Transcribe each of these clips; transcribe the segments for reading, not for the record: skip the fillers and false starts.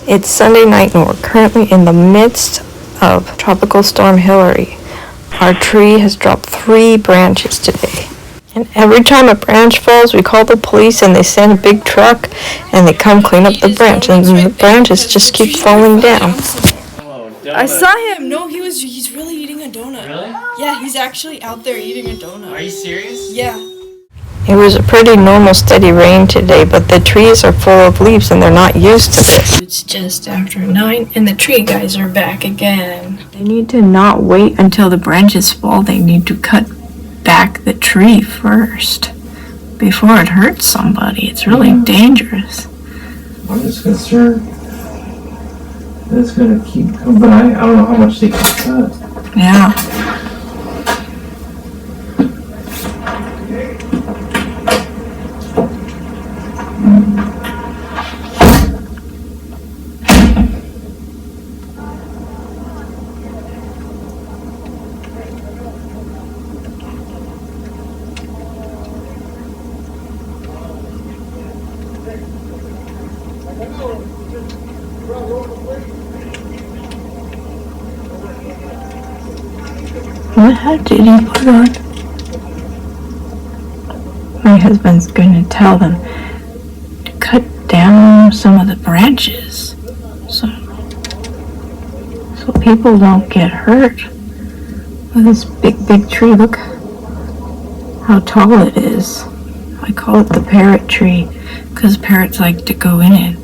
It's Sunday night and we're currently in the midst of Tropical Storm Hilary. Our tree has dropped 3 branches today. And every time a branch falls, we call the police and they send a big truck and they come clean up the branch. And the branches just keep falling down. I saw him. No, he's really eating a donut. Really? Yeah, he's actually out there eating a donut. Are you serious? Yeah. It was a pretty normal steady rain today, but the trees are full of leaves and they're not used to this. It's just after 9 and the tree guys are back again. They need to not wait until the branches fall. They need to cut back the tree first before it hurts somebody. It's really dangerous. I'm just concerned that it's going to keep coming, but I don't know how much they can cut. Yeah. What hat did he put on? My husband's going to tell them to cut down some of the branches so people don't get hurt with this big tree. Look how tall it is. I call it the parrot tree because parrots like to go in it.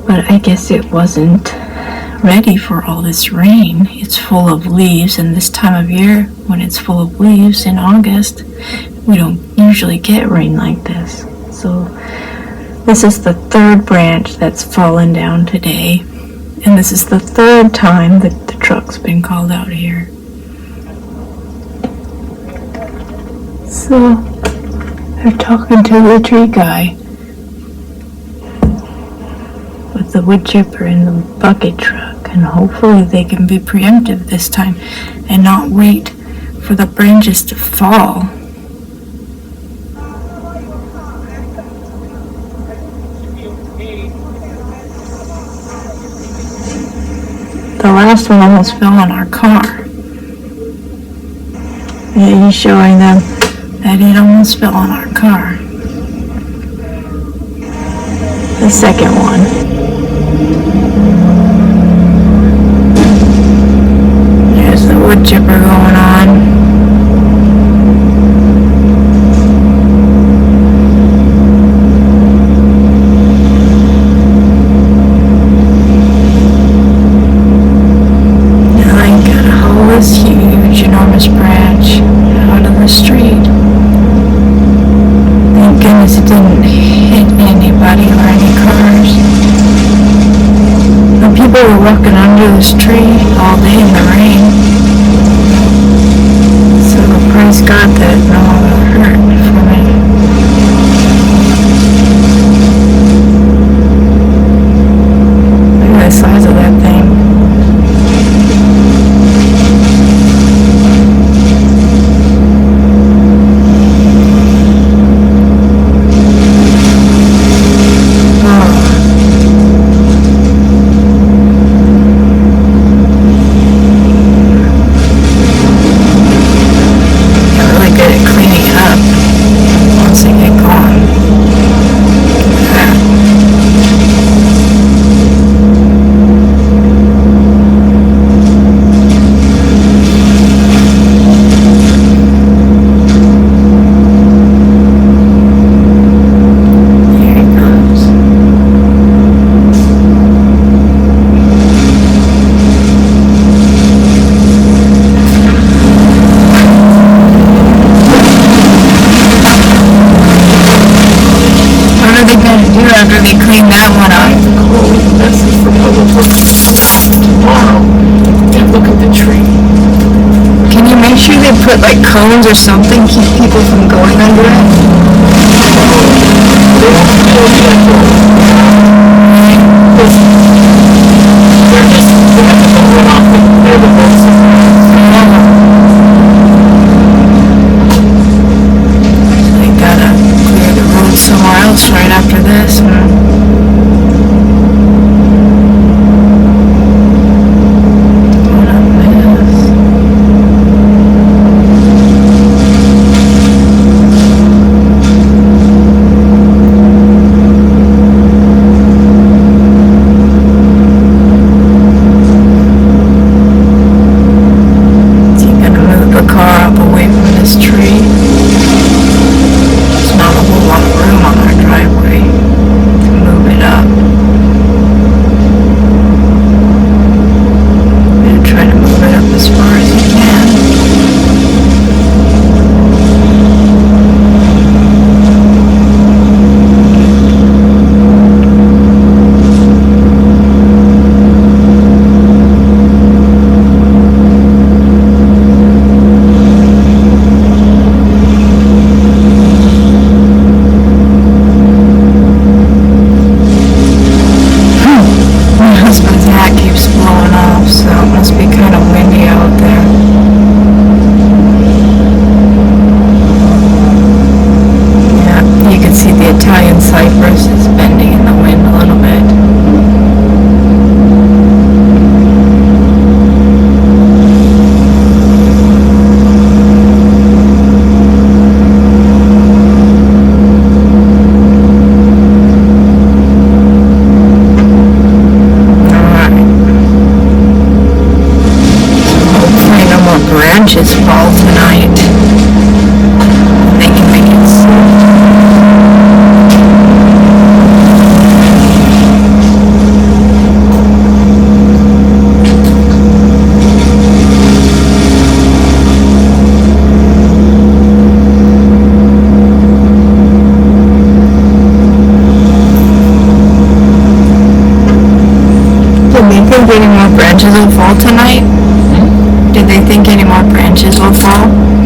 But I guess it wasn't ready for all this rain. It's full of leaves, and this time of year when it's full of leaves in August, we don't usually get rain like this. So this is the 3rd branch that's fallen down today, and this is the 3rd time that the truck's been called out here. So they're talking to the tree guy with the wood chipper and the bucket truck, and hopefully they can be preemptive this time and not wait for the branches to fall. The last one almost fell on our car. Yeah, he's showing them that it almost fell on our car. The second one. There's the wood chipper going on. Now I gotta haul this huge, enormous branch out of the street. Thank goodness it didn't hit anybody or any cars. The people were walking under this tree all day in the rain. So praise God that no one got hurt from it. Look at the size of that thing. After they clean that one up. This is for public works. Tomorrow, and look at the tree. Can you make sure they put like cones or something, keep people from going under it? They're just, they have to go run off the boats. They gotta right after this. What a mess. So you gotta move the car up away from this tree. There's not a whole lot of room on our driveway to move it up. I'm gonna try to move it up as far as you can. My husband's hat keeps blowing off, so it must be kind of windy out there. Yeah, you can see the Italian cypress is bending in the wind a little bit. Hopefully no more branches fall tonight. They can make it Did they think any more branches will fall tonight? Did they think any more branches will fall?